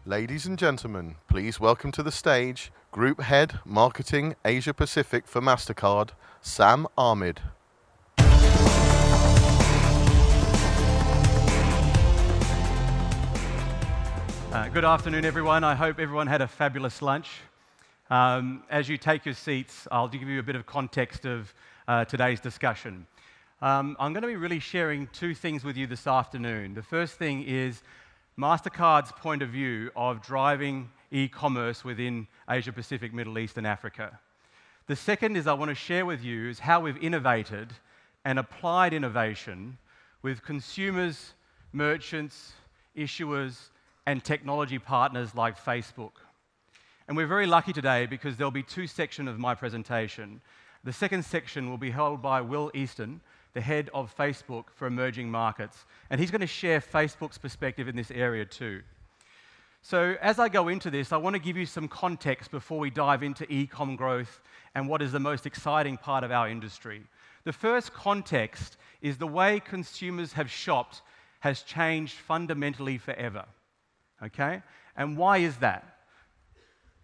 Ladies and gentlemen, please welcome to the stage Group Head Marketing Asia Pacific for MasterCard, Sam Ahmed. Good afternoon, everyone. I hope everyone had a fabulous lunch. As you take your seats, I'll give you a bit of context of today's discussion. I'm going to be really sharing two things with you this afternoon. The first thing is MasterCard's point of view of driving e-commerce within Asia Pacific, Middle East, and Africa. The second is I want to share with you is how we've innovated and applied innovation with consumers, merchants, issuers, and technology partners like Facebook. And we're very lucky today because there'll be two sections of my presentation. The second section will be held by Easton, the head of Facebook for emerging markets. And he's going to share Facebook's perspective in this area too. So as I go into this, I want to give you some context before we dive into e-com growth and what is the most exciting part of our industry. The first context is the way consumers have shopped has changed fundamentally forever. Okay? And why is that?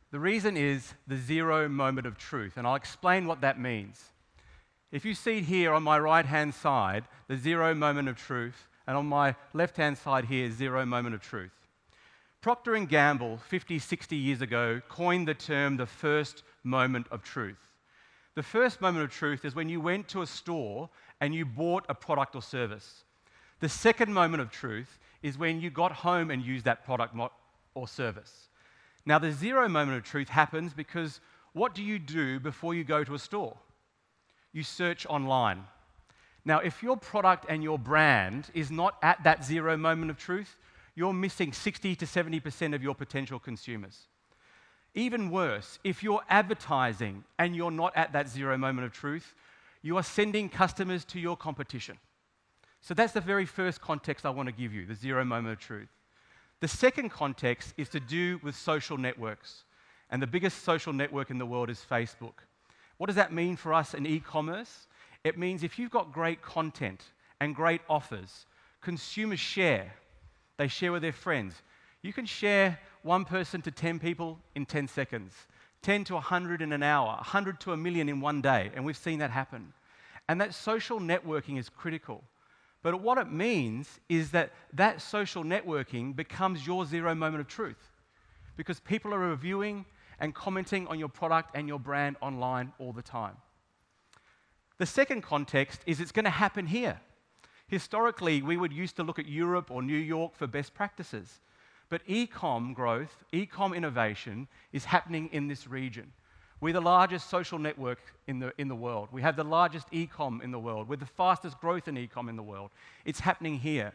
The reason is the zero moment of truth, and I'll explain what that means. If you see here on my right-hand side, the zero moment of truth, and on my left-hand side here, zero moment of truth. Procter & Gamble, 50, 60 years ago, coined the term the first moment of truth. The first moment of truth is when you went to a store and you bought a product or service. The second moment of truth is when you got home and used that product or service. Now, the zero moment of truth happens because what do you do before you go to a store? You search online. Now, if your product and your brand is not at that zero moment of truth, you're missing 60 to 70% of your potential consumers. Even worse, if you're advertising and you're not at that zero moment of truth, you are sending customers to your competition. So that's the very first context I want to give you, the zero moment of truth. The second context is to do with social networks. And the biggest social network in the world is Facebook. What does that mean for us in e-commerce? It means if you've got great content and great offers, consumers share. They share with their friends. You can share one person to 10 people in 10 seconds, 10 to 100 in an hour, 100 to 1,000,000 in one day, and we've seen that happen. And that social networking is critical. But what it means is that that social networking becomes your zero moment of truth because people are reviewing and commenting on your product and your brand online all the time. The second context is it's going to happen here. Historically, we would used to look at Europe or New York for best practices. But e-com growth, e-com innovation is happening in this region. We're the largest social network in the world. We have the largest e-com in the world. We're the fastest growth in e-com in the world. It's happening here.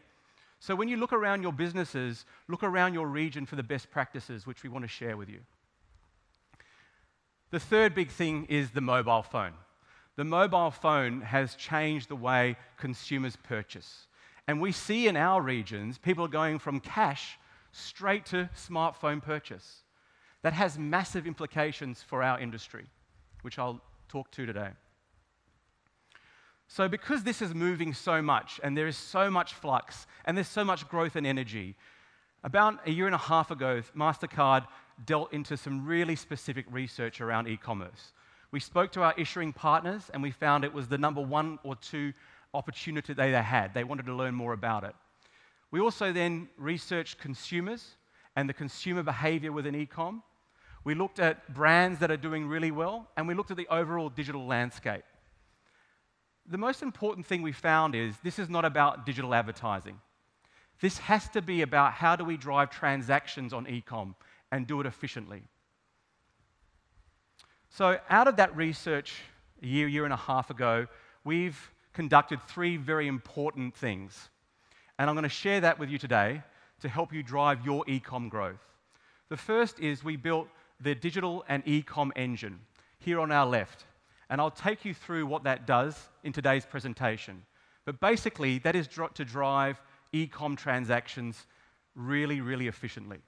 So when you look around your businesses, look around your region for the best practices, which we want to share with you. The third big thing is the mobile phone. The mobile phone has changed the way consumers purchase. And we see in our regions, people are going from cash straight to smartphone purchase. That has massive implications for our industry, which I'll talk to today. So because this is moving so much, and there is so much flux, and there's so much growth and energy, about a year and a half ago, MasterCard dealt into some really specific research around e-commerce. We spoke to our issuing partners, and we found it was the number one or two opportunity they had. They wanted to learn more about it. We also then researched consumers and the consumer behavior within e-com. We looked at brands that are doing really well, and we looked at the overall digital landscape. The most important thing we found is this is not about digital advertising. This has to be about how do we drive transactions on e-com and do it efficiently. So out of that research a year and a half ago, we've conducted three very important things. And I'm going to share that with you today to help you drive your e-com growth. The first is we built the digital and e-com engine here on our left. And I'll take you through what that does in today's presentation. But basically, that is to drive e-com transactions really, really efficiently.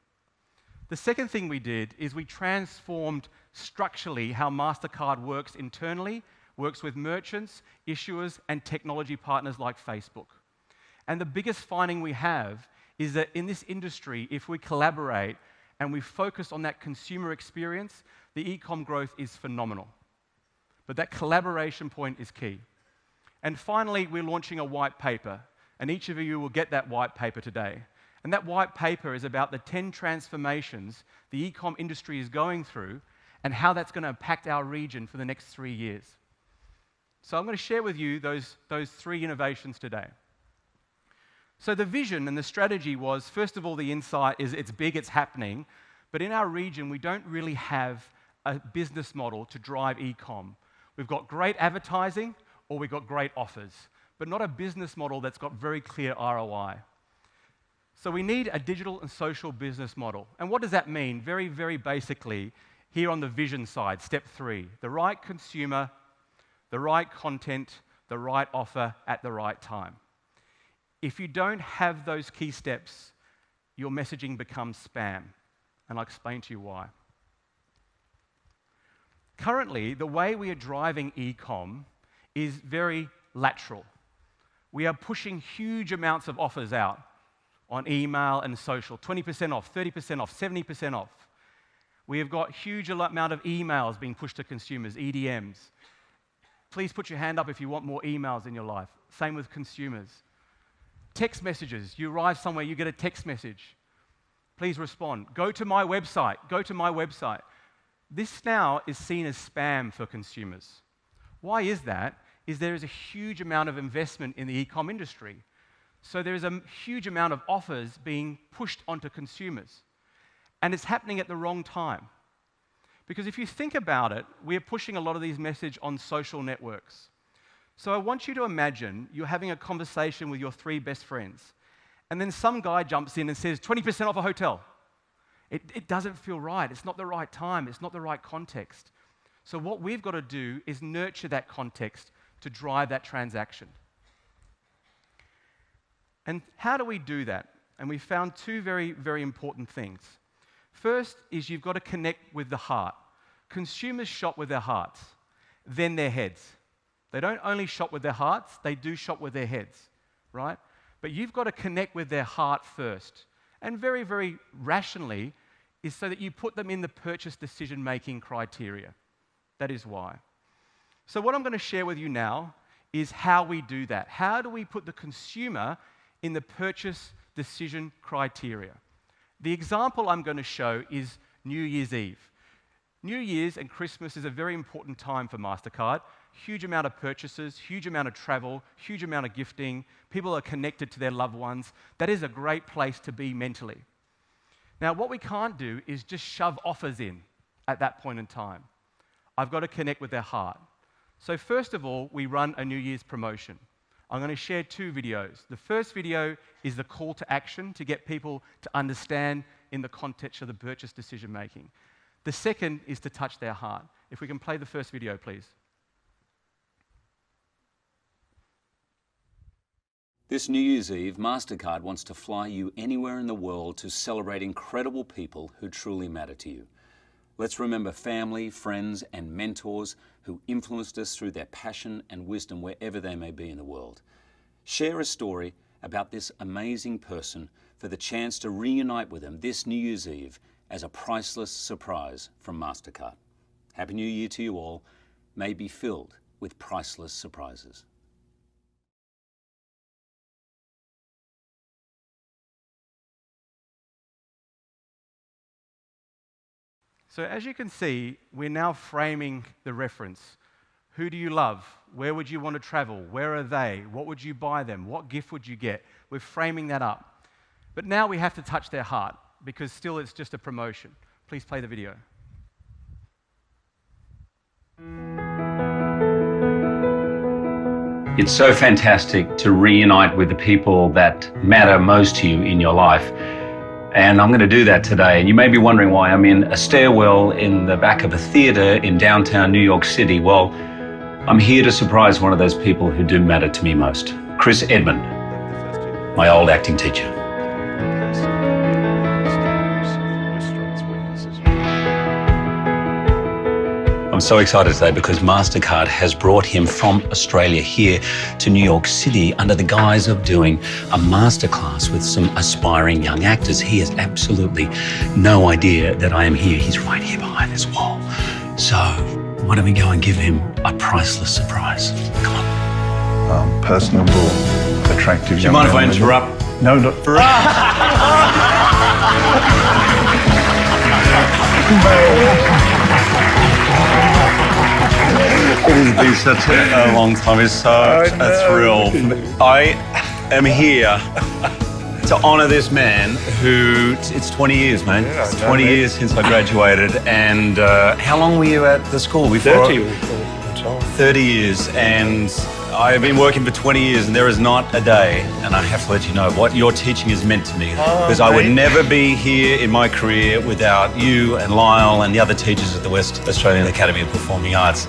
The second thing we did is we transformed structurally how MasterCard works internally, works with merchants, issuers, and technology partners like Facebook. And the biggest finding we have is that in this industry, if we collaborate and we focus on that consumer experience, the e-com growth is phenomenal. But that collaboration point is key. And finally, we're launching a white paper, and each of you will get that white paper today. And that white paper is about the 10 transformations the e-com industry is going through and how that's going to impact our region for the next 3 years. So I'm going to share with you those 3 innovations today. So the vision and the strategy was, first of all, the insight is it's big, it's happening, but in our region, we don't really have a business model to drive e-com. We've got great advertising or we've got great offers, but not a business model that's got very clear ROI. So we need a digital and social business model. And what does that mean? Very, very basically, here on the vision side, step 3, the right consumer, the right content, the right offer at the right time. If you don't have those key steps, your messaging becomes spam, and I'll explain to you why. Currently, the way we are driving e-com is very lateral. We are pushing huge amounts of offers out on email and social, 20% off, 30% off, 70% off. We have got huge amount of emails being pushed to consumers, EDMs. Please put your hand up if you want more emails in your life. Same with consumers. Text messages. You arrive somewhere, you get a text message. Please respond. Go to my website. Go to my website. This now is seen as spam for consumers. Why is that? There is a huge amount of investment in the e-com industry. So there is a huge amount of offers being pushed onto consumers. And it's happening at the wrong time. Because if you think about it, we are pushing a lot of these messages on social networks. So I want you to imagine you're having a conversation with your 3 best friends, and then some guy jumps in and says, 20% off a hotel. It doesn't feel right. It's not the right time. It's not the right context. So what we've got to do is nurture that context to drive that transaction. And how do we do that? And we found 2 very, very important things. First is you've got to connect with the heart. Consumers shop with their hearts, then their heads. They don't only shop with their hearts, they do shop with their heads, right? But you've got to connect with their heart first. And very, very rationally is so that you put them in the purchase decision-making criteria. That is why. So what I'm going to share with you now is how we do that. How do we put the consumer in the purchase decision criteria? The example I'm going to show is New Year's Eve. New Year's and Christmas is a very important time for MasterCard. Huge amount of purchases, huge amount of travel, huge amount of gifting. People are connected to their loved ones. That is a great place to be mentally. Now, what we can't do is just shove offers in at that point in time. I've got to connect with their heart. So first of all, we run a New Year's promotion. I'm going to share 2 videos. The first video is the call to action to get people to understand in the context of the purchase decision making. The second is to touch their heart. If we can play the first video, please. This New Year's Eve, MasterCard wants to fly you anywhere in the world to celebrate incredible people who truly matter to you. Let's remember family, friends, and mentors who influenced us through their passion and wisdom wherever they may be in the world. Share a story about this amazing person for the chance to reunite with them this New Year's Eve as a priceless surprise from MasterCard. Happy New Year to you all. May be filled with priceless surprises. So as you can see, we're now framing the reference. Who do you love? Where would you want to travel? Where are they? What would you buy them? What gift would you get? We're framing that up. But now we have to touch their heart, because still it's just a promotion. Please play the video. It's so fantastic to reunite with the people that matter most to you in your life. And I'm going to do that today. And you may be wondering why I'm in a stairwell in the back of a theater in downtown New York City. Well, I'm here to surprise one of those people who do matter to me most. Chris Edmond, my old acting teacher. I'm so excited today because MasterCard has brought him from Australia here to New York City under the guise of doing a masterclass with some aspiring young actors. He has absolutely no idea that I am here. He's right here behind this wall. So why don't we go and give him a priceless surprise? Come on. Personable, attractive. Do you mind if I interrupt? No, not for It has been such a long time. It's such a thrill. I am here to honour this man who, it's 20 years, man. It's 20 years since I graduated. And how long were you at the school before? 30. 30 years. And I have been working for 20 years and there is not a day, and I have to let you know, what your teaching has meant to me. Because I would never be here in my career without you and Lyle and the other teachers at the West Australian Academy of Performing Arts.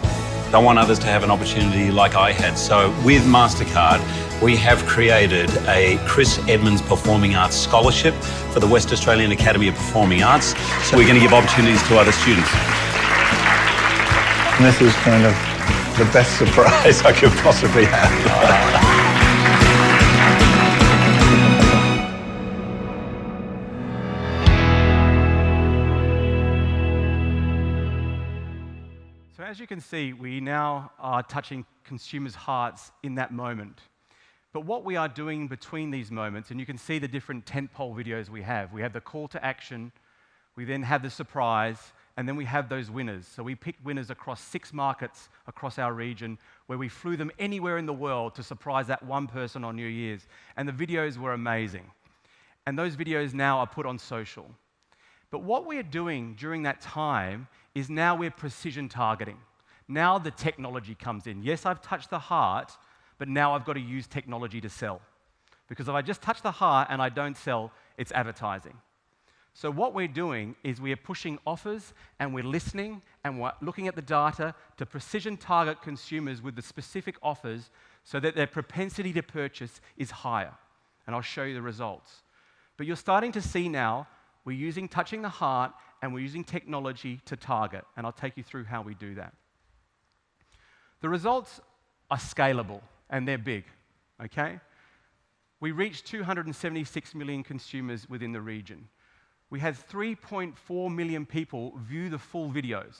I want others to have an opportunity like I had. So with MasterCard, we have created a Chris Edmonds Performing Arts Scholarship for the West Australian Academy of Performing Arts. So we're going to give opportunities to other students. And this is kind of the best surprise I could possibly have. So as you can see, we now are touching consumers' hearts in that moment. But what we are doing between these moments, and you can see the different tentpole videos we have the call to action, we then have the surprise, and then we have those winners. So we picked winners across 6 markets across our region where we flew them anywhere in the world to surprise that one person on New Year's. And the videos were amazing. And those videos now are put on social. But what we're doing during that time is now we're precision targeting. Now the technology comes in. Yes, I've touched the heart, but now I've got to use technology to sell. Because if I just touch the heart and I don't sell, it's advertising. So what we're doing is we are pushing offers and we're listening and we're looking at the data to precision target consumers with the specific offers so that their propensity to purchase is higher. And I'll show you the results. But you're starting to see now we're using touching the heart and we're using technology to target. And I'll take you through how we do that. The results are scalable and they're big, okay? We reached 276 million consumers within the region. We had 3.4 million people view the full videos.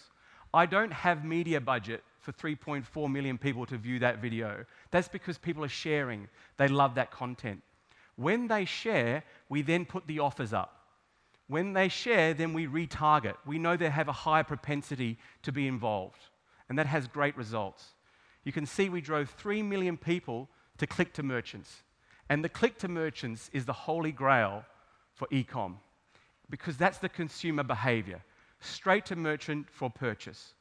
I don't have media budget for 3.4 million people to view that video. That's because people are sharing. They love that content. When they share, we then put the offers up. When they share, then we retarget. We know they have a higher propensity to be involved, and that has great results. You can see we drove 3 million people to click to merchants, and the click to merchants is the holy grail for e-com, because that's the consumer behavior, straight to merchant for purchase.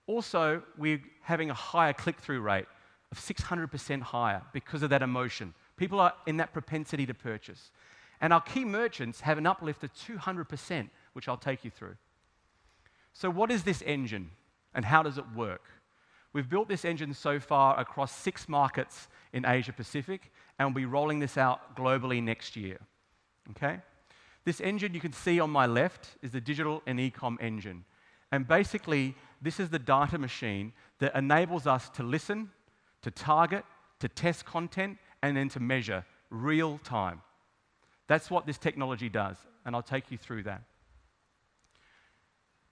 Also, we're having a higher click-through rate of 600% higher because of that emotion. People are in that propensity to purchase. And our key merchants have an uplift of 200%, which I'll take you through. So what is this engine and how does it work? We've built this engine so far across 6 markets in Asia Pacific, and we'll be rolling this out globally next year, okay? This engine you can see on my left is the digital and e-com engine. And basically, this is the data machine that enables us to listen, to target, to test content, and then to measure real time. That's what this technology does, and I'll take you through that.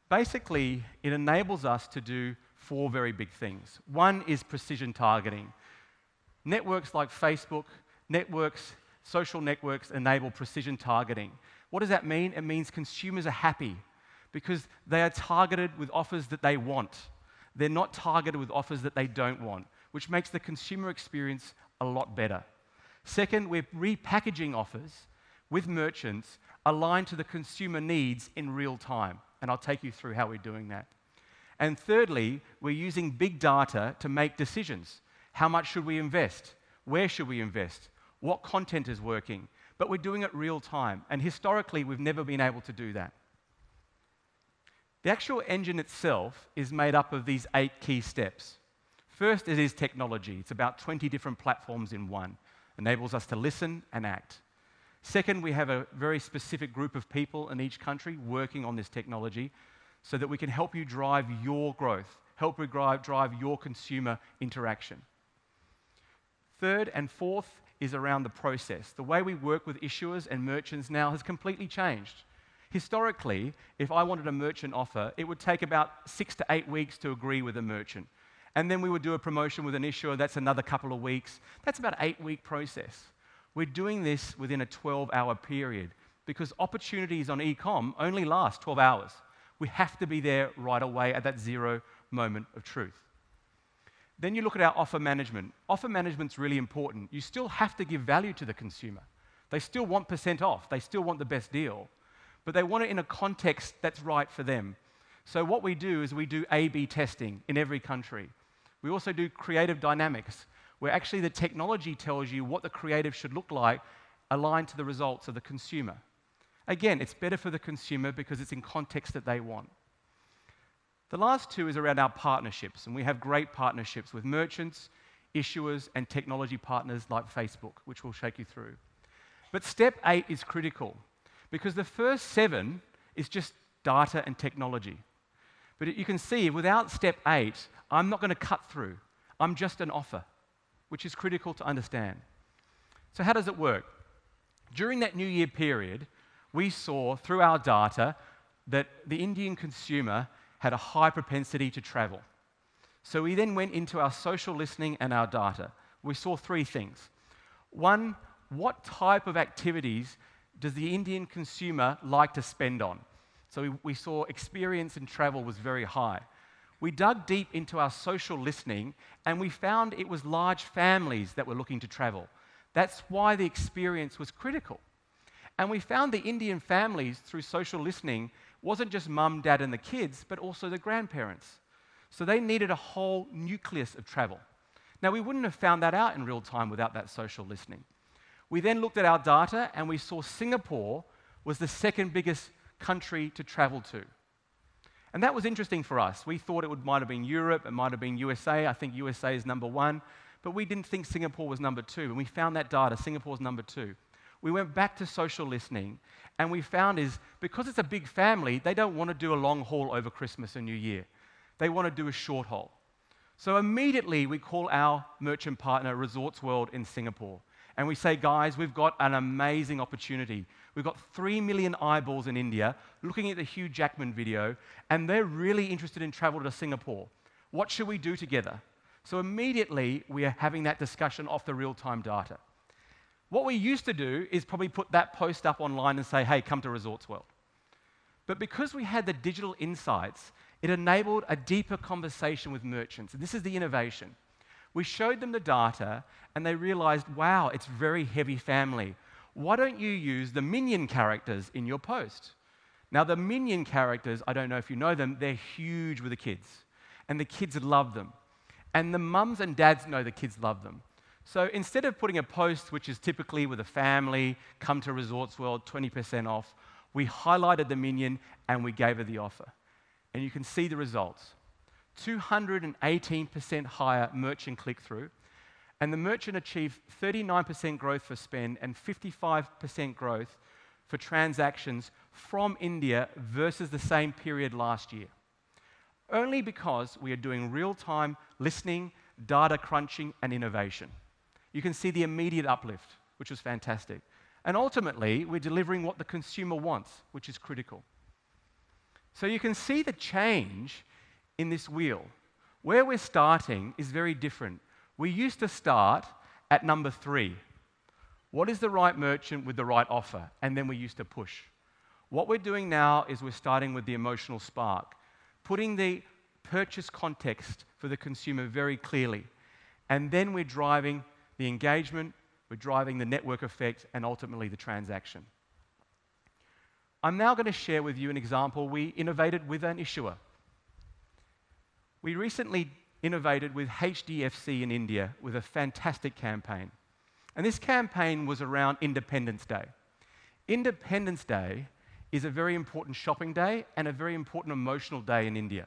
Basically, it enables us to do 4 very big things. One is precision targeting. Networks like Facebook, social networks enable precision targeting. What does that mean? It means consumers are happy because they are targeted with offers that they want. They're not targeted with offers that they don't want, which makes the consumer experience a lot better. Second, we're repackaging offers with merchants aligned to the consumer needs in real time, and I'll take you through how we're doing that. And thirdly, we're using big data to make decisions. How much should we invest? Where should we invest? What content is working? But we're doing it real time, and historically, we've never been able to do that. The actual engine itself is made up of these 8 key steps. First, it is technology. It's about 20 different platforms in one. Enables us to listen and act. Second, we have a very specific group of people in each country working on this technology so that we can help you drive your growth, help drive your consumer interaction. Third and fourth is around the process. The way we work with issuers and merchants now has completely changed. Historically, if I wanted a merchant offer, it would take about 6 to 8 weeks to agree with a merchant. And then we would do a promotion with an issuer, that's another couple of weeks. That's about an 8-week process. We're doing this within a 12-hour period because opportunities on e-com only last 12 hours. We have to be there right away at that zero moment of truth. Then you look at our offer management. Offer management's really important. You still have to give value to the consumer. They still want % off. They still want the best deal. But they want it in a context that's right for them. So what we do is we do A/B testing in every country. We also do creative dynamics, where actually the technology tells you what the creative should look like aligned to the results of the consumer. Again, it's better for the consumer because it's in context that they want. The last two is around our partnerships, and we have great partnerships with merchants, issuers, and technology partners like Facebook, which we'll take you through. But step 8 is critical, because the first 7 is just data and technology. But you can see, without step 8, I'm not going to cut through. I'm just an offer, which is critical to understand. So how does it work? During that New Year period, we saw through our data that the Indian consumer had a high propensity to travel. So we then went into our social listening and our data. We saw 3 things. One, what type of activities does the Indian consumer like to spend on? So we saw experience in travel was very high. We dug deep into our social listening and we found it was large families that were looking to travel. That's why the experience was critical. And we found the Indian families through social listening wasn't just mum, dad, and the kids, but also the grandparents. So they needed a whole nucleus of travel. Now, we wouldn't have found that out in real time without that social listening. We then looked at our data and we saw Singapore was the second biggest country to travel to. And that was interesting for us. We thought it might have been Europe, it might have been USA. I think USA is number 1, but we didn't think Singapore was number 2. And we found that data, Singapore's number 2. We went back to social listening, and we found is because it's a big family, they don't want to do a long haul over Christmas and New Year. They want to do a short haul. So immediately we call our merchant partner, Resorts World in Singapore, and we say, guys, we've got an amazing opportunity. We've got 3 million eyeballs in India looking at the Hugh Jackman video, and they're really interested in travel to Singapore. What should we do together? So immediately we are having that discussion off the real-time data. What we used to do is probably put that post up online and say, hey, come to Resorts World. But because we had the digital insights, it enabled a deeper conversation with merchants. And this is the innovation. We showed them the data, and they realized, wow, it's very heavy family. Why don't you use the minion characters in your post? Now, the minion characters, I don't know if you know them, they're huge with the kids. And the kids love them. And the mums and dads know the kids love them. So instead of putting a post, which is typically with a family, come to Resorts World, 20% off, we highlighted the minion and we gave her the offer. And you can see the results. 218% higher merchant click-through, and the merchant achieved 39% growth for spend and 55% growth for transactions from India versus the same period last year. Only because we are doing real-time listening, data crunching, and innovation. You can see the immediate uplift, which was fantastic. And ultimately, we're delivering what the consumer wants, which is critical. So you can see the change in this wheel. Where we're starting is very different. We used to start at number 3. What is the right merchant with the right offer? And then we used to push. What we're doing now is we're starting with the emotional spark, putting the purchase context for the consumer very clearly. And then we're driving the engagement, we're driving the network effect, and ultimately the transaction. I'm now going to share with you an example we innovated with an issuer. We recently innovated with HDFC in India with a fantastic campaign. And this campaign was around Independence Day. Independence Day is a very important shopping day and a very important emotional day in India.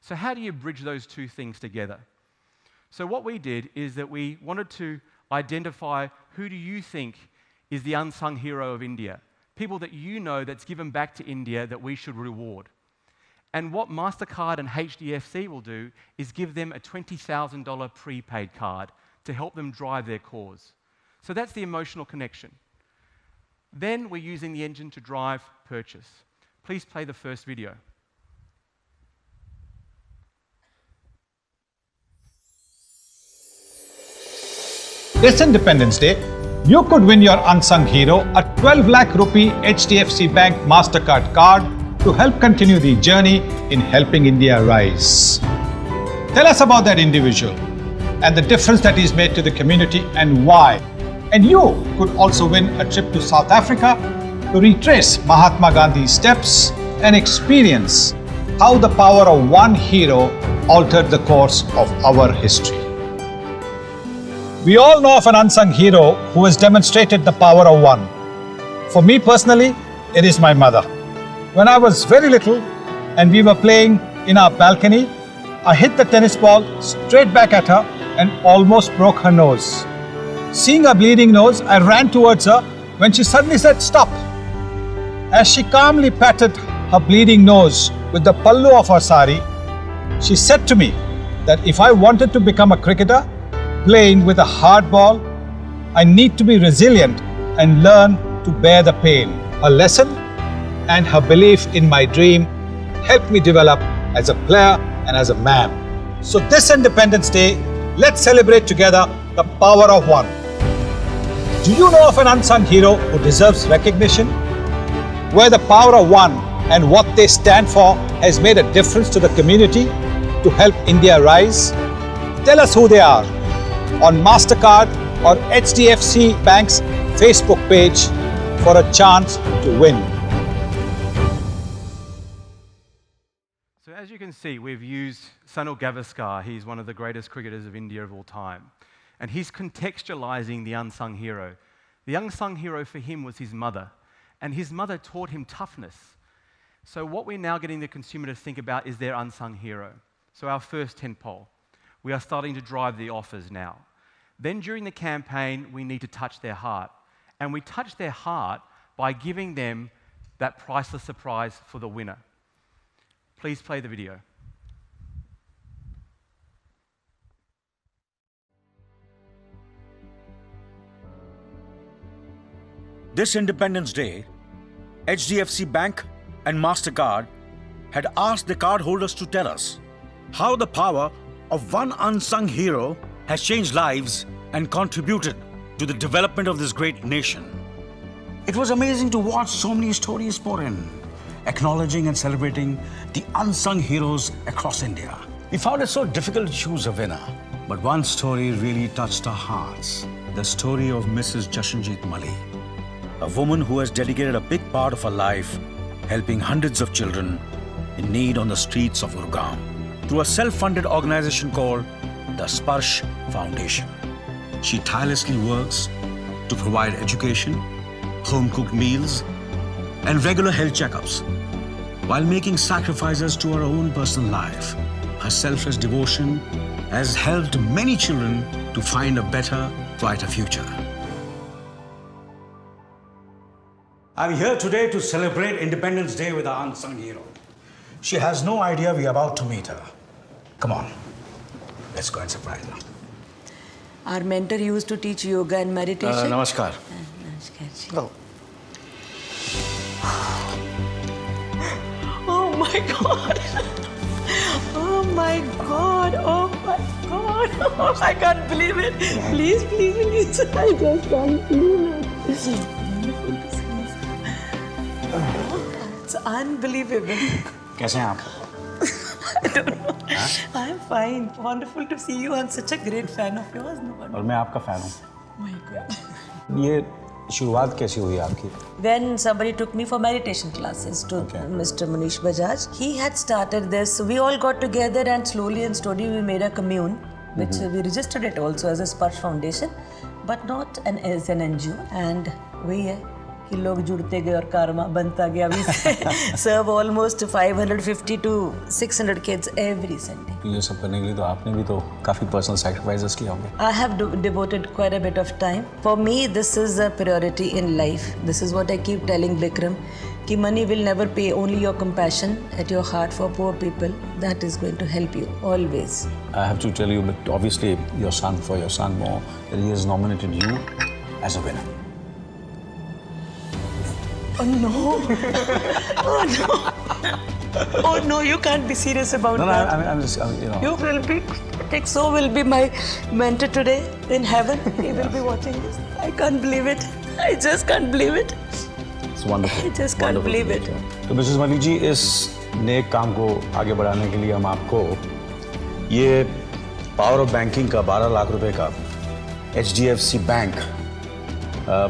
So how do you bridge those 2 things together? So what we did is that we wanted to identify who do you think is the unsung hero of India, people that you know that's given back to India that we should reward. And what MasterCard and HDFC will do is give them a $20,000 prepaid card to help them drive their cause. So that's the emotional connection. Then we're using the engine to drive purchase. Please play the first video. This Independence Day, you could win your unsung hero a 12 lakh rupee HDFC Bank MasterCard card to help continue the journey in helping India rise. Tell us about that individual and the difference that he's made to the community and why. And you could also win a trip to South Africa to retrace Mahatma Gandhi's steps and experience how the power of one hero altered the course of our history. We all know of an unsung hero who has demonstrated the power of one. For me personally, it is my mother. When I was very little and we were playing in our balcony, I hit the tennis ball straight back at her and almost broke her nose. Seeing her bleeding nose, I ran towards her when she suddenly said, "Stop." As she calmly patted her bleeding nose with the pallu of her sari, she said to me that if I wanted to become a cricketer, playing with a hard ball, I need to be resilient and learn to bear the pain. Her lesson and her belief in my dream helped me develop as a player and as a man. So this Independence Day, let's celebrate together the power of one. Do you know of an unsung hero who deserves recognition? Where the power of one and what they stand for has made a difference to the community to help India rise? Tell us who they are on MasterCard or HDFC Bank's Facebook page for a chance to win. So as you can see, we've used Sunil Gavaskar. He's one of the greatest cricketers of India of all time. And he's contextualizing the unsung hero. The unsung hero for him was his mother. And his mother taught him toughness. So what we're now getting the consumer to think about is their unsung hero. So our first tentpole. We are starting to drive the offers now. Then during the campaign, we need to touch their heart. And we touch their heart by giving them that priceless surprise for the winner. Please play the video. This Independence Day, HDFC Bank and MasterCard had asked the cardholders to tell us how the power of one unsung hero has changed lives and contributed to the development of this great nation. It was amazing to watch so many stories pour in, acknowledging and celebrating the unsung heroes across India. We found it so difficult to choose a winner, but one story really touched our hearts. The story of Mrs. Jashanjeet Mali, a woman who has dedicated a big part of her life helping hundreds of children in need on the streets of Gurgaon through a self-funded organization called the Sparsh Foundation. She tirelessly works to provide education, home-cooked meals, and regular health checkups, while making sacrifices to her own personal life. Her selfless devotion has helped many children to find a better, brighter future. I'm here today to celebrate Independence Day with our unsung hero. She has no idea we're about to meet her. Come on, let's go and surprise her. Our mentor used to teach yoga and meditation. Namaskar. Namaskar ji. Oh. Oh my God. Oh my God. Oh my God. Oh, I can't believe it. Please, please, please. I just can't believe it. It's unbelievable. कैसे हैं आप? I don't know. I'm fine. Wonderful to see you. I'm such a great fan of yours. No wonder. और मैं आपका fan हूँ. Oh my God. ये शुरुआत कैसी हुई आपकी? When somebody took me for meditation classes to Mr. Manish Bajaj, he had started this. We all got together and slowly we made a commune, which we registered it also as a Sparsh Foundation, but not as an NGO. And we कि लोग जुड़ते गए और कारमा बनता गया. We serve almost 550 to 600 kids every Sunday. ये सब करने के लिए तो आपने भी तो काफी personal sacrifices किए होंगे. I have devoted quite a bit of time. For me, this is a priority in life. This is what I keep telling Bikram. कि money will never pay, only your compassion at your heart for poor people, that is going to help you always. I have to tell you, but obviously for your son more, that he has nominated you as a winner. Oh no! Oh no! Oh no! You can't be serious about No, that. I'm just, you know. You will be. So will be my mentor today in heaven. He will be watching this. I can't believe it. I just can't believe it. It's wonderful. I just can't believe it. तो Mrs Malik ji, इस नेक काम को आगे बढ़ाने के लिए हम आपको ये पावर ऑफ बैंकिंग का 12 लाख रुपए का HDFC bank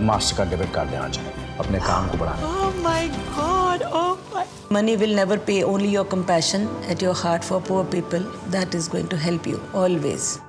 Mastercard debit card देना चाहेंगे अपने काम को बढ़ाने। Oh my God! Oh my! Money will never pay, only your compassion at your heart for poor people, that is going to help you always.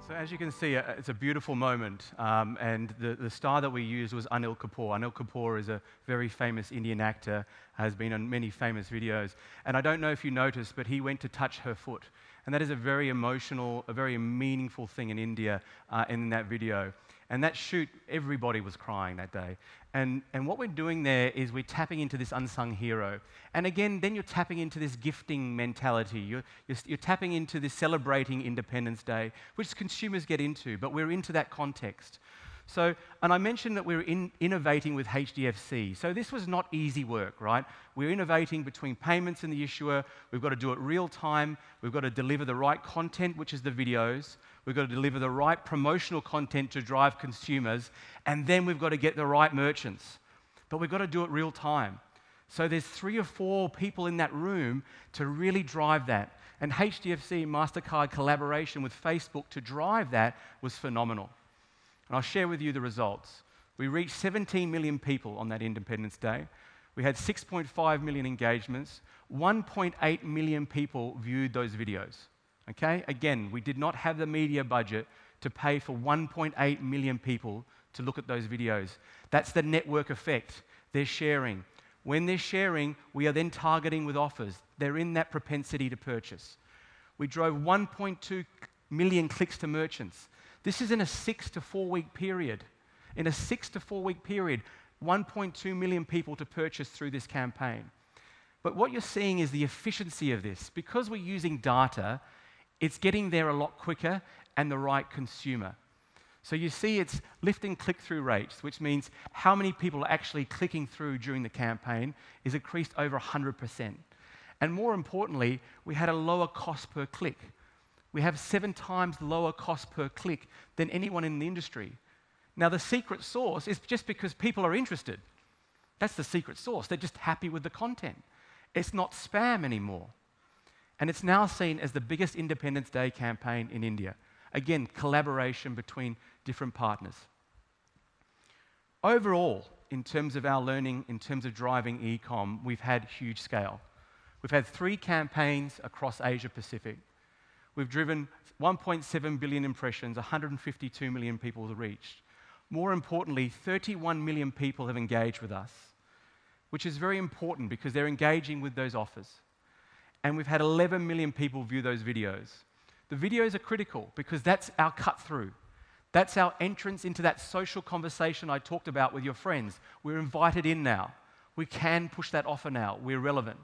So as you can see, it's a beautiful moment, and the star that we used was Anil Kapoor. Anil Kapoor is a very famous Indian actor, has been on many famous videos, and I don't know if you noticed, but he went to touch her foot, and that is a very emotional, a very meaningful thing in India in that video. And that shoot, everybody was crying that day. And what we're doing there is we're tapping into this unsung hero. And again, then you're tapping into this gifting mentality. You're tapping into this celebrating Independence Day, which consumers get into, but we're into that context. So, and I mentioned that we're innovating with HDFC. So this was not easy work, right? We're innovating between payments and the issuer. We've got to do it real time. We've got to deliver the right content, which is the videos. We've got to deliver the right promotional content to drive consumers. And then we've got to get the right merchants. But we've got to do it real time. So there's 3 or 4 people in that room to really drive that. And HDFC and MasterCard collaboration with Facebook to drive that was phenomenal. And I'll share with you the results. We reached 17 million people on that Independence Day. We had 6.5 million engagements. 1.8 million people viewed those videos. Okay? Again, we did not have the media budget to pay for 1.8 million people to look at those videos. That's the network effect. They're sharing. When they're sharing, we are then targeting with offers. They're in that propensity to purchase. We drove 1.2 million clicks to merchants. This is in a 6 to 4 week period. In a 6 to 4 week period, 1.2 million people to purchase through this campaign. But what you're seeing is the efficiency of this. Because we're using data, it's getting there a lot quicker and the right consumer. So you see it's lifting click-through rates, which means how many people are actually clicking through during the campaign is increased over 100%. And more importantly, we had a lower cost per click. We have 7 times lower cost per click than anyone in the industry. Now, the secret sauce is just because people are interested. That's the secret sauce. They're just happy with the content. It's not spam anymore. And it's now seen as the biggest Independence Day campaign in India. Again, collaboration between different partners. Overall, in terms of our learning, in terms of driving e-com, we've had huge scale. We've had 3 campaigns across Asia Pacific. We've driven 1.7 billion impressions, 152 million people reached. More importantly, 31 million people have engaged with us, which is very important because they're engaging with those offers. And we've had 11 million people view those videos. The videos are critical because that's our cut through. That's our entrance into that social conversation I talked about with your friends. We're invited in now. We can push that offer now. We're relevant.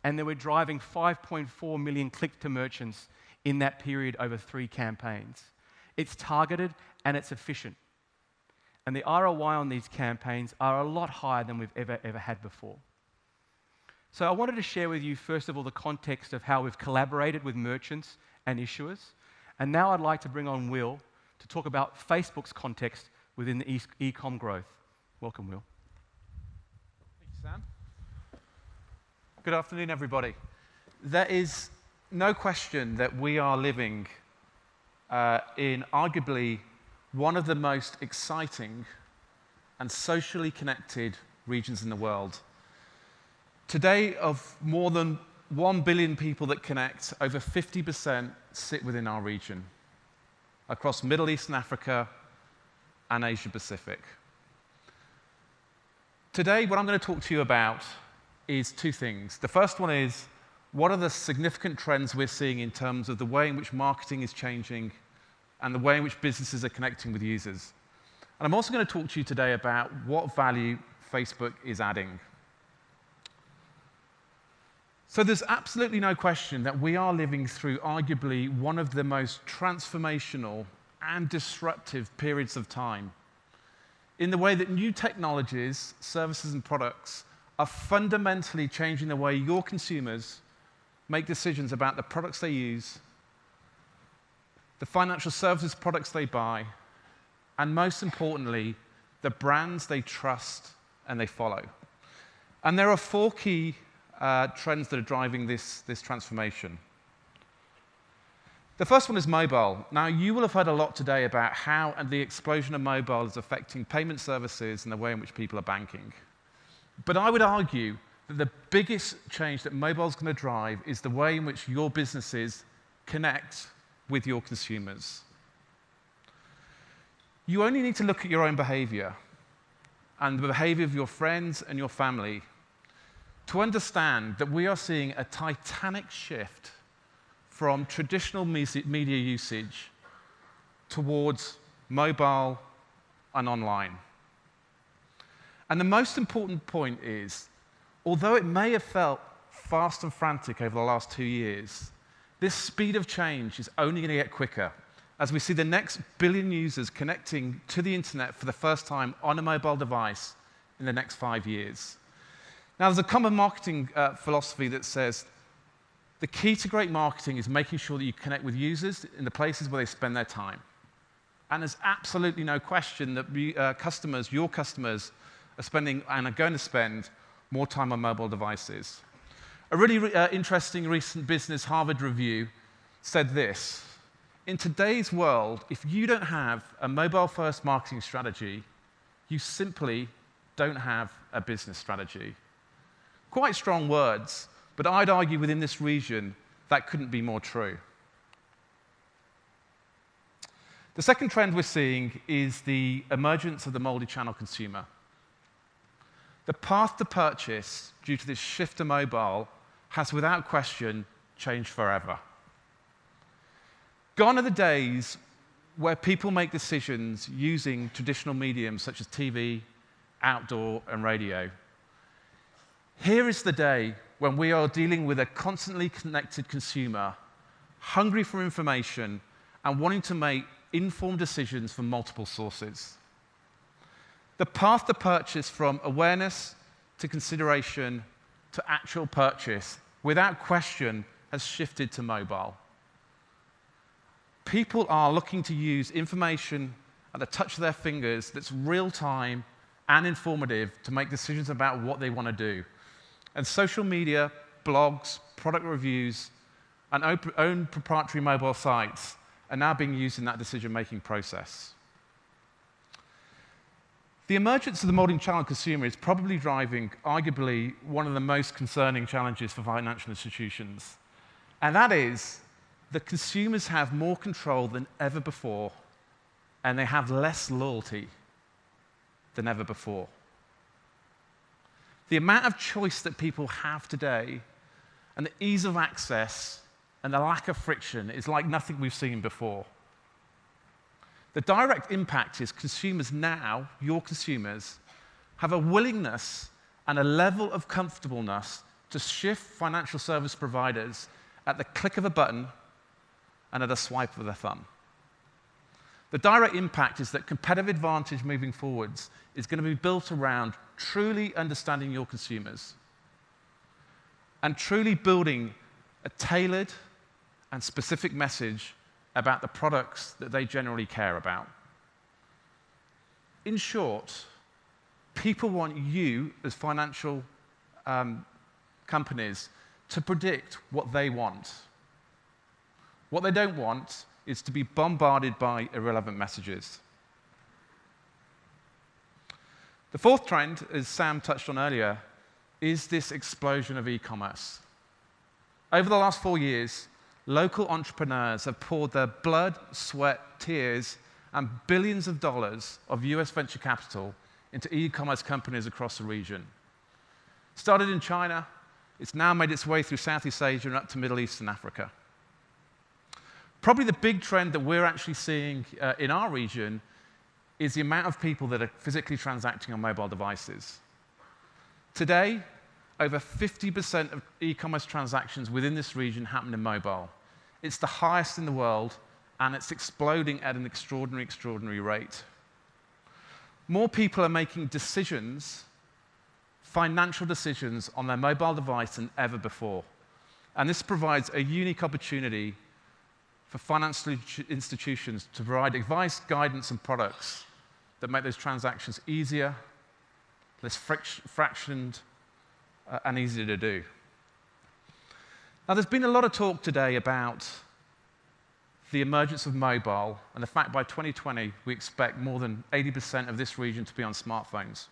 And then we're driving 5.4 million click to merchants in that period over 3 campaigns. It's targeted and it's efficient. And the ROI on these campaigns are a lot higher than we've ever had before. So I wanted to share with you, first of all, the context of how we've collaborated with merchants and issuers. And now I'd like to bring on Will to talk about Facebook's context within the e-com growth. Welcome, Will. Thank you, Sam. Good afternoon, everybody. There is no question that we are living in arguably one of the most exciting and socially connected regions in the world. Today, of more than 1 billion people that connect, over 50% sit within our region, across Middle East and Africa and Asia Pacific. Today, what I'm going to talk to you about is 2 things. The first one is what are the significant trends we're seeing in terms of the way in which marketing is changing and the way in which businesses are connecting with users. And I'm also going to talk to you today about what value Facebook is adding. So there's absolutely no question that we are living through arguably one of the most transformational and disruptive periods of time in the way that new technologies, services, and products are fundamentally changing the way your consumers make decisions about the products they use, the financial services products they buy, and most importantly, the brands they trust and they follow. And there are four key trends that are driving this transformation. The first one is mobile. Now, you will have heard a lot today about how the explosion of mobile is affecting payment services and the way in which people are banking. But I would argue that the biggest change that mobile is going to drive is the way in which your businesses connect with your consumers. You only need to look at your own behavior and the behavior of your friends and your family to understand that we are seeing a titanic shift from traditional media usage towards mobile and online. And the most important point is, although it may have felt fast and frantic over the last 2 years, this speed of change is only going to get quicker as we see the next billion users connecting to the internet for the first time on a mobile device in the next 5 years. Now, there's a common marketing philosophy that says the key to great marketing is making sure that you connect with users in the places where they spend their time. And there's absolutely no question that your customers, are spending and are going to spend more time on mobile devices. A really interesting recent Business Harvard review said this: in today's world, if you don't have a mobile-first marketing strategy, you simply don't have a business strategy. Quite strong words, but I'd argue within this region that couldn't be more true. The second trend we're seeing is the emergence of the multi-channel consumer. The path to purchase due to this shift to mobile has, without question, changed forever. Gone are the days where people make decisions using traditional mediums such as TV, outdoor, and radio. Here is the day when we are dealing with a constantly connected consumer, hungry for information and wanting to make informed decisions from multiple sources. The path to purchase from awareness to consideration to actual purchase, without question, has shifted to mobile. People are looking to use information at the touch of their fingers that's real-time and informative to make decisions about what they want to do. And social media, blogs, product reviews, and own proprietary mobile sites are now being used in that decision-making process. The emergence of the multi-channel consumer is probably driving, arguably, one of the most concerning challenges for financial institutions. And that is that consumers have more control than ever before, and they have less loyalty than ever before. The amount of choice that people have today and the ease of access and the lack of friction is like nothing we've seen before. The direct impact is consumers now, your consumers, have a willingness and a level of comfortableness to shift financial service providers at the click of a button and at a swipe of the thumb. The direct impact is that competitive advantage moving forwards is going to be built around truly understanding your consumers and truly building a tailored and specific message about the products that they generally care about. In short, people want you as financial companies to predict what they want. What they don't want is to be bombarded by irrelevant messages. The fourth trend, as Sam touched on earlier, is this explosion of e-commerce. Over the last 4 years, local entrepreneurs have poured their blood, sweat, tears, and billions of dollars of US venture capital into e-commerce companies across the region. Started in China, It's now made its way through Southeast Asia and up to Middle East and Africa. Probably the big trend that we're actually seeing in our region is the amount of people that are physically transacting on mobile devices. Today, over 50% of e-commerce transactions within this region happen in mobile. It's the highest in the world, and it's exploding at an extraordinary, extraordinary rate. More people are making decisions, financial decisions, on their mobile device than ever before. And this provides a unique opportunity for financial institutions to provide advice, guidance, and products that make those transactions easier, less fractioned, and easier to do. Now, there's been a lot of talk today about the emergence of mobile and the fact by 2020 we expect more than 80% of this region to be on smartphones.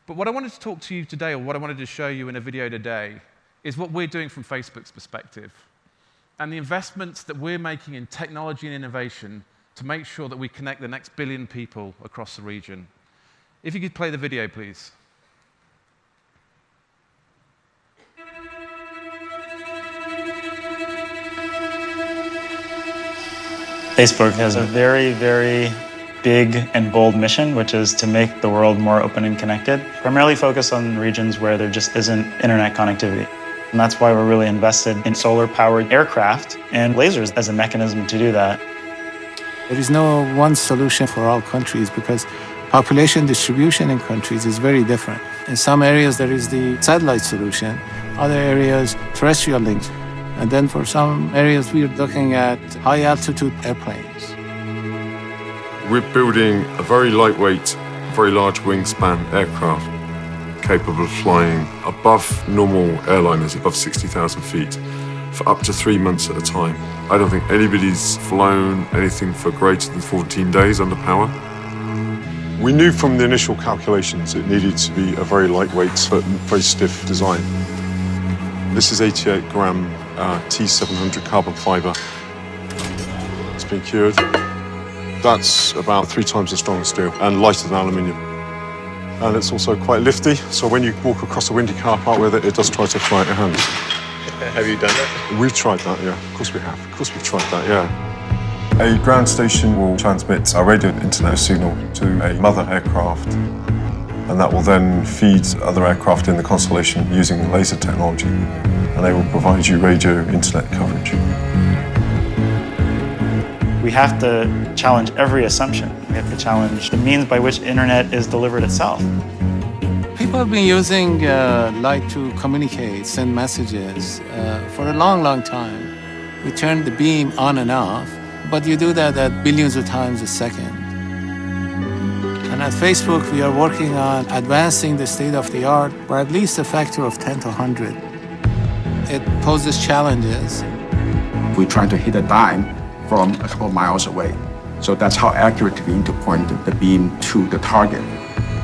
But what I wanted to talk to you today, or what I wanted to show you in a video today, is what we're doing from Facebook's perspective and the investments that we're making in technology and innovation to make sure that we connect the next billion people across the region. If you could play the video, please. Facebook has a very, very big and bold mission, which is to make the world more open and connected, primarily focused on regions where there just isn't internet connectivity. And that's why we're really invested in solar-powered aircraft and lasers as a mechanism to do that. There is no one solution for all countries because population distribution in countries is very different. In some areas there is the satellite solution, other areas terrestrial links. And then for some areas, we're looking at high-altitude airplanes. We're building a very lightweight, very large wingspan aircraft capable of flying above normal airliners, above 60,000 feet, for up to 3 months at a time. I don't think anybody's flown anything for greater than 14 days under power. We knew from the initial calculations it needed to be a very lightweight but very stiff design. This is 88-gram T700 carbon fiber. It's been cured. That's about 3 times as strong as steel and lighter than aluminium. And it's also quite lifty, so when you walk across a windy car park with it, it does try to fly at your hands. Have you done that? We've tried that, yeah. Of course we have. Of course we've tried that, yeah. A ground station will transmit a radio internet signal to a mother aircraft, and that will then feed other aircraft in the constellation using laser technology, and they will provide you radio internet coverage. We have to challenge every assumption. We have to challenge the means by which internet is delivered itself. People have been using light to communicate, send messages for a long, long time. We turn the beam on and off, but you do that at billions of times a second. And at Facebook, we are working on advancing the state of the art by at least a factor of 10 to 100. It poses challenges. We try to hit a dime from a couple of miles away. So that's how accurate we need to point the beam to the target.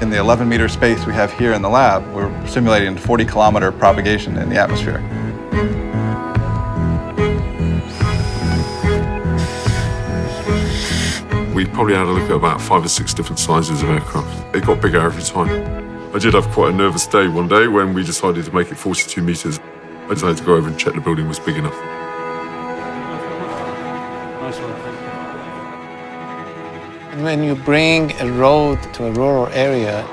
In the 11-meter space we have here in the lab, we're simulating 40-kilometer propagation in the atmosphere. We probably had a look at about 5 or 6 different sizes of aircraft. It got bigger every time. I did have quite a nervous day one day when we decided to make it 42 meters. I decided to go over and check the building was big enough. When you bring a road to a rural area,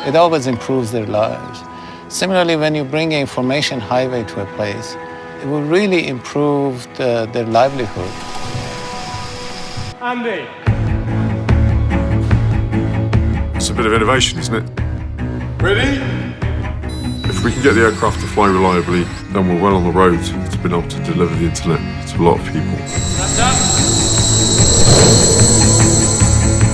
it always improves their lives. Similarly, when you bring an information highway to a place, it will really improve their livelihood. Andy. It's a bit of innovation, isn't it? Ready? If we can get the aircraft to fly reliably, then we're well on the road to being able to deliver the internet to a lot of people.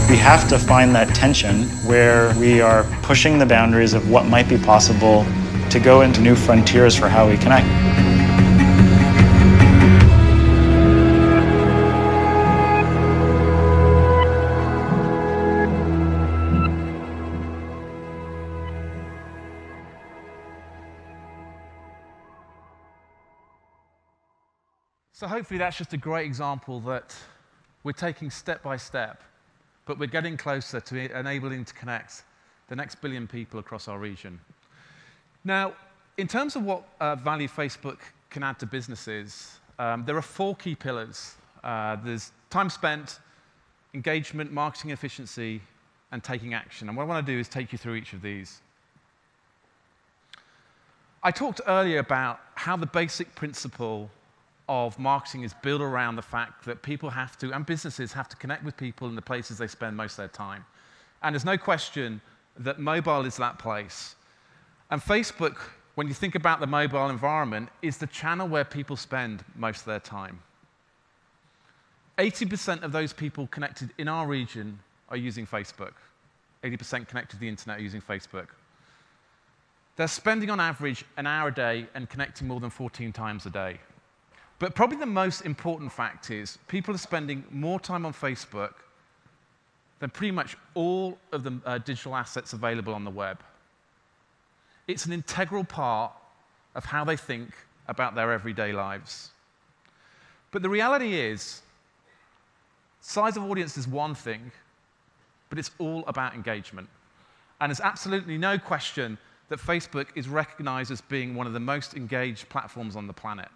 We have to find that tension where we are pushing the boundaries of what might be possible to go into new frontiers for how we connect. So hopefully that's just a great example that we're taking step by step, but we're getting closer to enabling to connect the next billion people across our region. Now, in terms of what value Facebook can add to businesses, there are 4 key pillars. There's time spent, engagement, marketing efficiency, and taking action. And what I want to do is take you through each of these. I talked earlier about how the basic principle of marketing is built around the fact that people have to, and businesses have to connect with people in the places they spend most of their time. And there's no question that mobile is that place. And Facebook, when you think about the mobile environment, is the channel where people spend most of their time. 80% of those people connected in our region are using Facebook. 80% connected to the internet are using Facebook. They're spending on average an hour a day and connecting more than 14 times a day. But probably the most important fact is people are spending more time on Facebook than pretty much all of the digital assets available on the web. It's an integral part of how they think about their everyday lives. But the reality is, size of audience is one thing, but it's all about engagement. And there's absolutely no question that Facebook is recognized as being one of the most engaged platforms on the planet.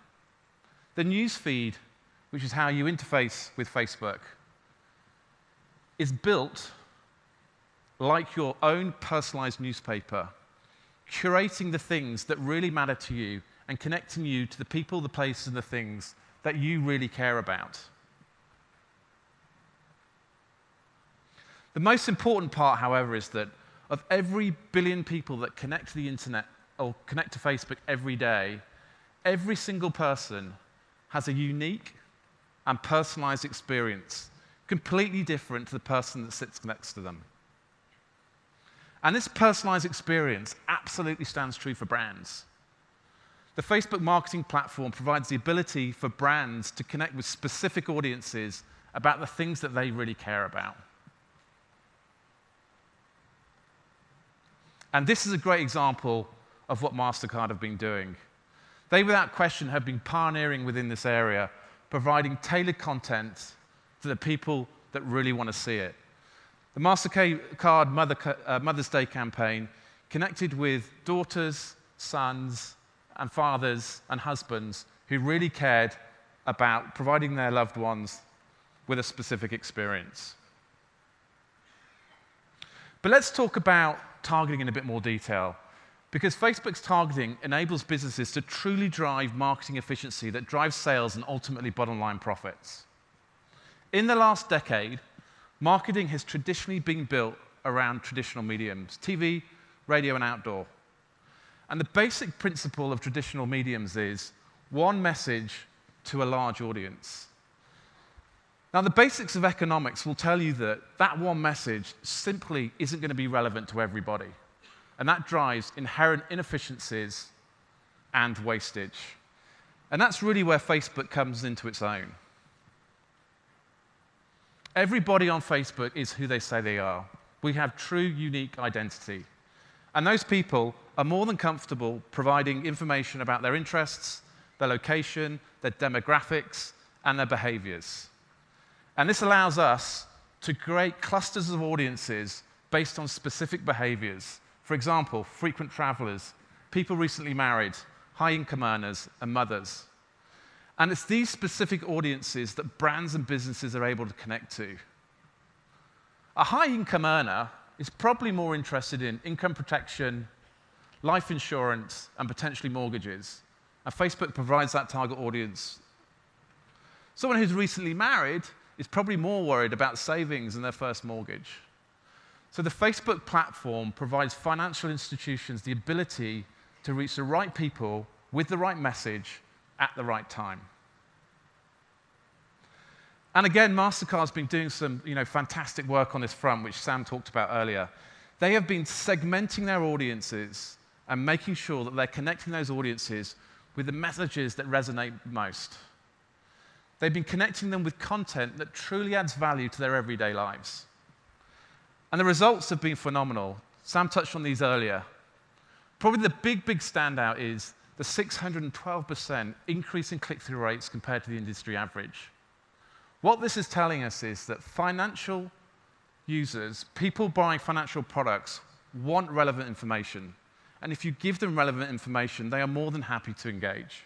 The news feed, which is how you interface with Facebook, is built like your own personalized newspaper, curating the things that really matter to you and connecting you to the people, the places, and the things that you really care about. The most important part, however, is that of every billion people that connect to the internet or connect to Facebook every day, every single person has a unique and personalized experience, completely different to the person that sits next to them. And this personalized experience absolutely stands true for brands. The Facebook marketing platform provides the ability for brands to connect with specific audiences about the things that they really care about. And this is a great example of what MasterCard have been doing. They, without question, have been pioneering within this area, providing tailored content to the people that really want to see it. The MasterCard Mother's Day campaign connected with daughters, sons, and fathers and husbands who really cared about providing their loved ones with a specific experience. But let's talk about targeting in a bit more detail, because Facebook's targeting enables businesses to truly drive marketing efficiency that drives sales and ultimately bottom line profits. In the last decade, marketing has traditionally been built around traditional mediums, TV, radio, and outdoor. And the basic principle of traditional mediums is one message to a large audience. Now, the basics of economics will tell you that that one message simply isn't going to be relevant to everybody. And that drives inherent inefficiencies and wastage. And that's really where Facebook comes into its own. Everybody on Facebook is who they say they are. We have true, unique identity. And those people are more than comfortable providing information about their interests, their location, their demographics, and their behaviors. And this allows us to create clusters of audiences based on specific behaviors. For example, frequent travelers, people recently married, high-income earners, and mothers. And it's these specific audiences that brands and businesses are able to connect to. A high-income earner is probably more interested in income protection, life insurance, and potentially mortgages. And Facebook provides that target audience. Someone who's recently married is probably more worried about savings and their first mortgage. So the Facebook platform provides financial institutions the ability to reach the right people with the right message at the right time. And again, MasterCard's been doing some fantastic work on this front, which Sam talked about earlier. They have been segmenting their audiences and making sure that they're connecting those audiences with the messages that resonate most. They've been connecting them with content that truly adds value to their everyday lives. And the results have been phenomenal. Sam touched on these earlier. Probably the big standout is the 612% increase in click-through rates compared to the industry average. What this is telling us is that financial users, people buying financial products, want relevant information. And if you give them relevant information, they are more than happy to engage.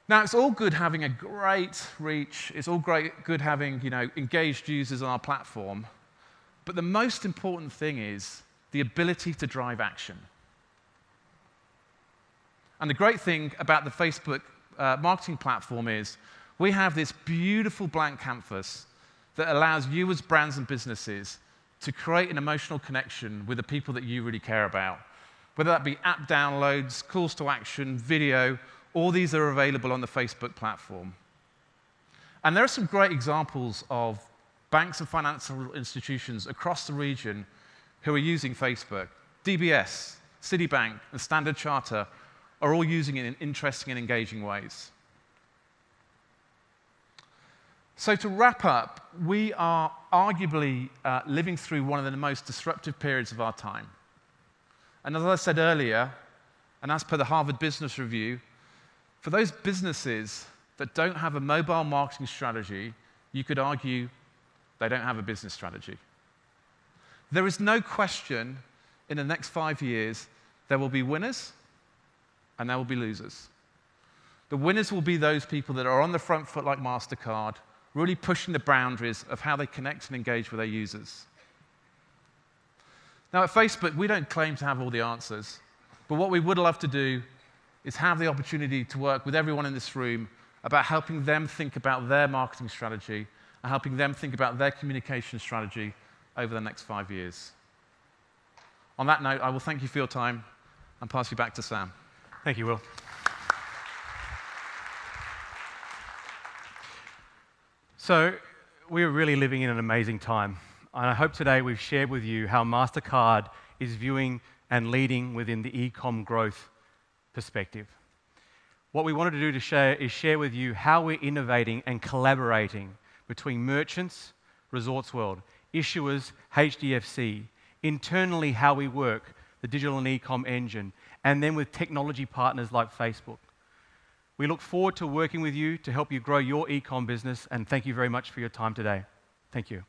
Now, it's all good having a great reach. It's all good having, engaged users on our platform. But the most important thing is the ability to drive action. And the great thing about the Facebook marketing platform is we have this beautiful blank canvas that allows you as brands and businesses to create an emotional connection with the people that you really care about. Whether that be app downloads, calls to action, video, all these are available on the Facebook platform. And there are some great examples of banks and financial institutions across the region who are using Facebook. DBS, Citibank, and Standard Chartered are all using it in interesting and engaging ways. So to wrap up, we are arguably living through one of the most disruptive periods of our time. And as I said earlier, and as per the Harvard Business Review, for those businesses that don't have a mobile marketing strategy, you could argue they don't have a business strategy. There is no question in the next 5 years there will be winners and there will be losers. The winners will be those people that are on the front foot like MasterCard, really pushing the boundaries of how they connect and engage with their users. Now at Facebook, we don't claim to have all the answers, but what we would love to do is have the opportunity to work with everyone in this room about helping them think about their marketing strategy and helping them think about their communication strategy over the next 5 years. On that note, I will thank you for your time and pass you back to Sam. Thank you, Will. So we are really living in an amazing time. And I hope today we've shared with you how MasterCard is viewing and leading within the e-com growth perspective. What we wanted to do to share with you how we're innovating and collaborating between merchants, Resorts World, issuers, HDFC, internally how we work, the digital and e-com engine, and then with technology partners like Facebook. We look forward to working with you to help you grow your e-com business, and thank you very much for your time today. Thank you.